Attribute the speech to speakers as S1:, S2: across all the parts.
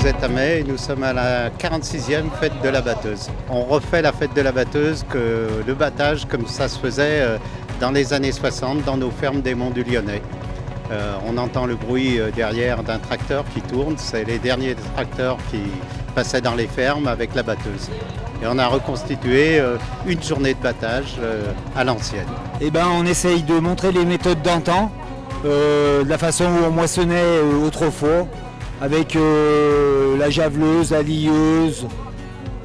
S1: êtes à Mai et nous sommes à la 46e fête de la batteuse. On refait la fête de la batteuse, que le battage comme ça se faisait dans les années 60 dans nos fermes des Monts du Lyonnais. On entend le bruit derrière d'un tracteur qui tourne, c'est les derniers tracteurs qui passaient dans les fermes avec la batteuse. Et on a reconstitué une journée de battage à l'ancienne.
S2: Eh ben, on essaye de montrer les méthodes d'antan, de la façon où on moissonnait autrefois, avec la javeleuse, la lieuse.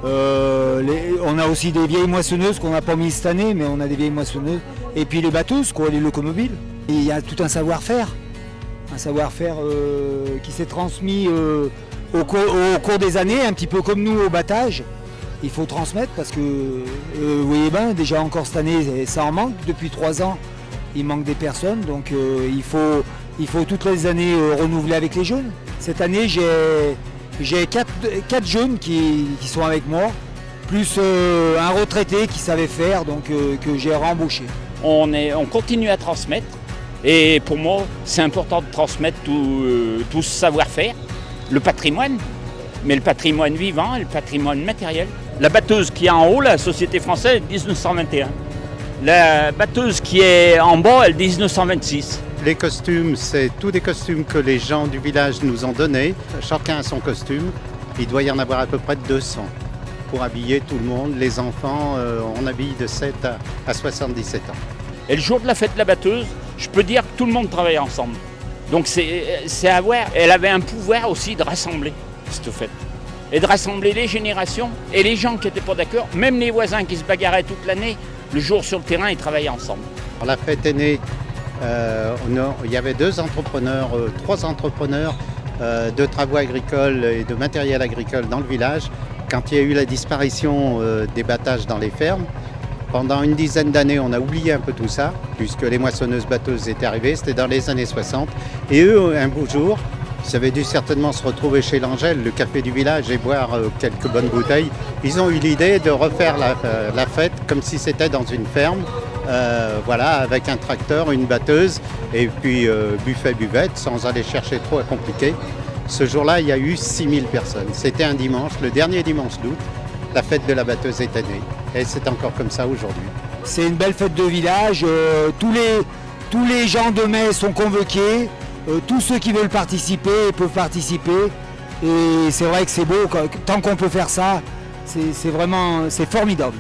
S2: On a aussi des vieilles moissonneuses qu'on n'a pas mis cette année, mais on a des vieilles moissonneuses. Et puis les batteuses, quoi, les locomobiles. Et il y a tout un savoir-faire qui s'est transmis au cours des années, un petit peu comme nous au battage. Il faut transmettre parce que, vous voyez bien, déjà encore cette année, ça en manque. Depuis 3 ans, il manque des personnes, donc il faut toutes les années renouveler avec les jeunes. Cette année, j'ai 4 jeunes qui sont avec moi, plus un retraité qui savait faire, donc que j'ai rembauché.
S3: On continue à transmettre et pour moi, c'est important de transmettre tout ce savoir-faire, le patrimoine, mais le patrimoine vivant et le patrimoine matériel. La batteuse qui est en haut, la Société française, 1921. La batteuse qui est en bas, elle 1926.
S1: Les costumes, c'est tous des costumes que les gens du village nous ont donnés. Chacun a son costume. Il doit y en avoir à peu près 200 pour habiller tout le monde. Les enfants, on habille de 7 à 77 ans.
S3: Et le jour de la fête de la batteuse, je peux dire que tout le monde travaille ensemble. Donc c'est à voir. Elle avait un pouvoir aussi de rassembler cette fête. Et de rassembler les générations et les gens qui n'étaient pas d'accord, même les voisins qui se bagarraient toute l'année, le jour sur le terrain, ils travaillaient ensemble.
S1: Alors, la fête est née, il y avait 3 entrepreneurs de travaux agricoles et de matériel agricole dans le village. Quand il y a eu la disparition des battages dans les fermes, pendant une dizaine d'années, on a oublié un peu tout ça, puisque les moissonneuses-batteuses étaient arrivées, c'était dans les années 60. Et eux, un beau jour, ils avaient dû certainement se retrouver chez l'Angèle, le café du village, et boire quelques bonnes bouteilles. Ils ont eu l'idée de refaire la fête comme si c'était dans une ferme, avec un tracteur, une batteuse, et puis buffet, buvette, sans aller chercher trop à compliquer. Ce jour-là, il y a eu 6000 personnes. C'était un dimanche, le dernier dimanche d'août. La fête de la batteuse était née, et c'est encore comme ça aujourd'hui.
S2: C'est une belle fête de village, tous les gens de Mai sont convoqués. Tous ceux qui veulent participer peuvent participer et c'est vrai que c'est beau, tant qu'on peut faire ça, c'est formidable.